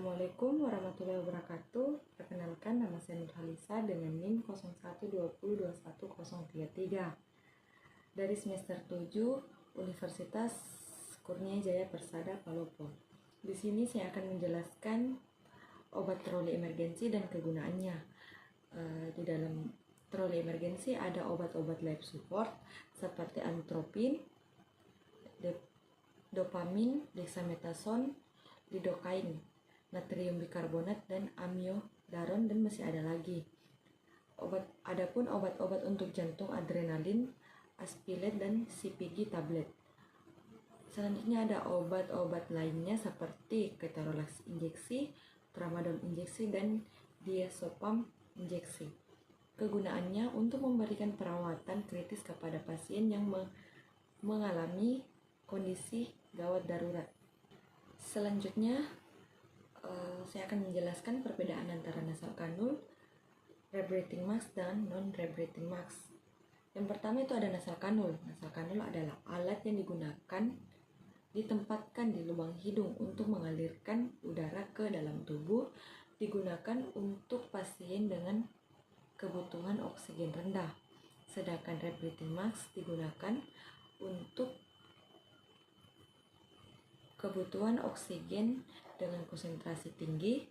Assalamualaikum warahmatullahi wabarakatuh. Perkenalkan, nama saya Nurhalisa dengan NIM 0120210133 dari semester 7 Universitas Kurnia Jaya Persada Palopo. Di sini saya akan menjelaskan obat troli emergensi dan kegunaannya. Di dalam troli emergensi ada obat-obat life support seperti antropin, dopamin, dexamethasone, lidocaine, natrium bikarbonat, dan amiodaron, dan masih ada lagi. Adapun obat-obat untuk jantung adrenalin, aspilet, dan CPG tablet. Selanjutnya ada obat-obat lainnya seperti ketorolax injeksi, tramadol injeksi, dan diazepam injeksi. Kegunaannya untuk memberikan perawatan kritis kepada pasien yang mengalami kondisi gawat darurat. Selanjutnya saya akan menjelaskan perbedaan antara nasal kanul, rebreathing mask, dan non-rebreathing mask. Yang pertama itu ada nasal kanul. Nasal kanul adalah alat yang ditempatkan di lubang hidung untuk mengalirkan udara ke dalam tubuh, digunakan untuk pasien dengan kebutuhan oksigen rendah. Sedangkan rebreathing mask digunakan untuk kebutuhan oksigen dengan konsentrasi tinggi.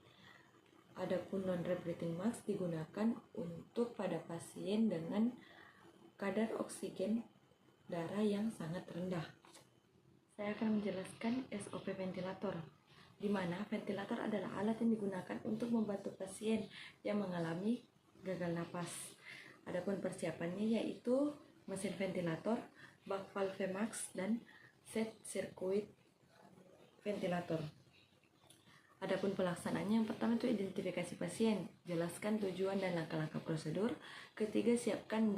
Adapun non-rebreathing mask digunakan untuk pada pasien dengan kadar oksigen darah yang sangat rendah. Saya akan menjelaskan SOP ventilator, di mana ventilator adalah alat yang digunakan untuk membantu pasien yang mengalami gagal napas. Adapun persiapannya yaitu mesin ventilator, bak valve max, dan set sirkuit ventilator. Adapun pelaksanaannya, yang pertama itu identifikasi pasien, jelaskan tujuan dan langkah-langkah prosedur. Ketiga, siapkan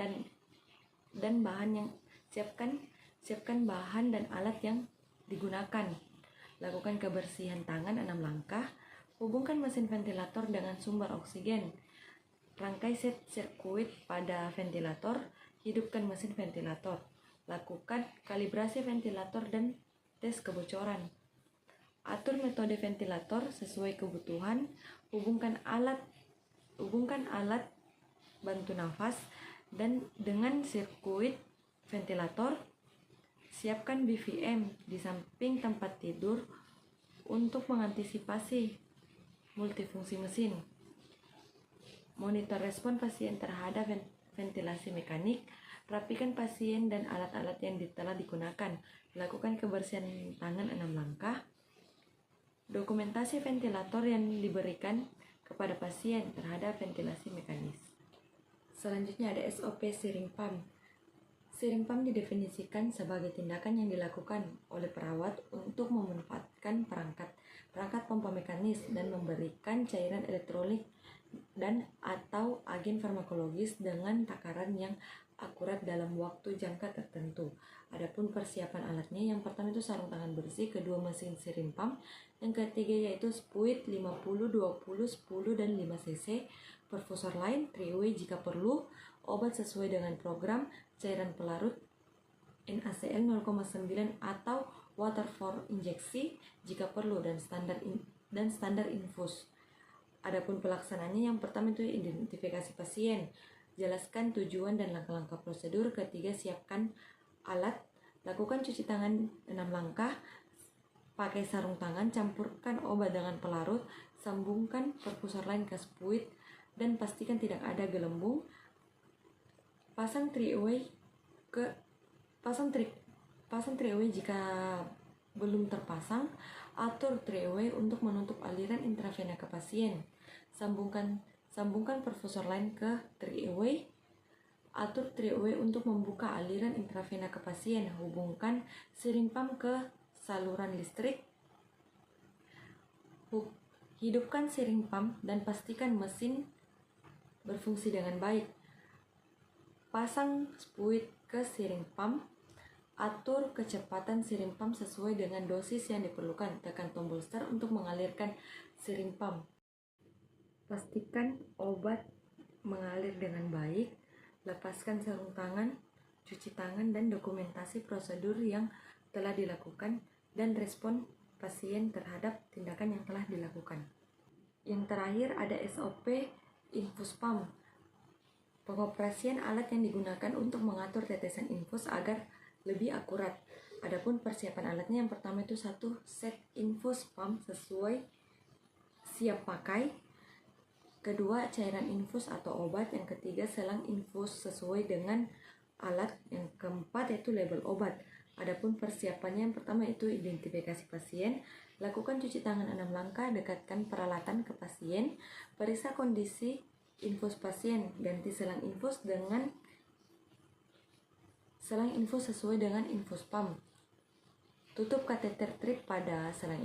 bahan dan alat yang digunakan. Lakukan kebersihan tangan 6 langkah. Hubungkan mesin ventilator dengan sumber oksigen. Rangkai set sirkuit pada ventilator. Hidupkan mesin ventilator. Lakukan kalibrasi ventilator dan tes kebocoran. Atur metode ventilator sesuai kebutuhan. Hubungkan alat bantu nafas dan dengan sirkuit ventilator. Siapkan BVM di samping tempat tidur untuk mengantisipasi multifungsi mesin. Monitor respon pasien terhadap ventilasi mekanik. Rapikan pasien dan alat-alat yang telah digunakan. Lakukan kebersihan tangan 6 langkah. Dokumentasi ventilator yang diberikan kepada pasien terhadap ventilasi mekanis. Selanjutnya ada SOP syringe pump. Syringe pump didefinisikan sebagai tindakan yang dilakukan oleh perawat untuk memanfaatkan perangkat pompa mekanis dan memberikan cairan elektrolit dan atau agen farmakologis dengan takaran yang akurat dalam waktu jangka tertentu. Adapun persiapan alatnya, yang pertama itu sarung tangan bersih, kedua mesin syringe pump, yang ketiga yaitu spuit 50, 20, 10, dan 5 cc, perfusor line, 3-way jika perlu, obat sesuai dengan program, cairan pelarut NaCl 0,9 atau water for injeksi jika perlu, dan standar infus. Adapun pelaksananya, yang pertama itu identifikasi pasien, jelaskan tujuan dan langkah-langkah prosedur. Ketiga, siapkan alat, lakukan cuci tangan 6 langkah, pakai sarung tangan, campurkan obat dengan pelarut, sambungkan perfusor line ke spuit dan pastikan tidak ada gelembung. Pasang 3-way jika belum terpasang. Atur 3-way untuk menutup aliran intravena ke pasien. Sambungkan perfusor line ke 3-way. Atur 3-way untuk membuka aliran intravena ke pasien. Hubungkan syringe pump ke saluran listrik. Hidupkan syringe pump dan pastikan mesin berfungsi dengan baik. Pasang spuit ke syringe pump. Atur kecepatan syringe pump sesuai dengan dosis yang diperlukan. Tekan tombol start untuk mengalirkan syringe pump. Pastikan obat mengalir dengan baik. Lepaskan sarung tangan, cuci tangan, dan dokumentasi prosedur yang telah dilakukan dan respon pasien terhadap tindakan yang telah dilakukan. Yang terakhir ada SOP infus pump. Pengoperasian alat yang digunakan untuk mengatur tetesan infus agar lebih akurat. Adapun persiapan alatnya, yang pertama itu satu set infus pump sesuai siap pakai. Kedua, cairan infus atau obat. Yang ketiga, selang infus sesuai dengan alat. Yang keempat yaitu label obat. Adapun persiapannya, yang pertama itu identifikasi pasien, lakukan cuci tangan 6 langkah, dekatkan peralatan ke pasien, periksa kondisi infus pasien, ganti selang infus dengan selang infus sesuai dengan infus pump, tutup kateter trip pada selang infus.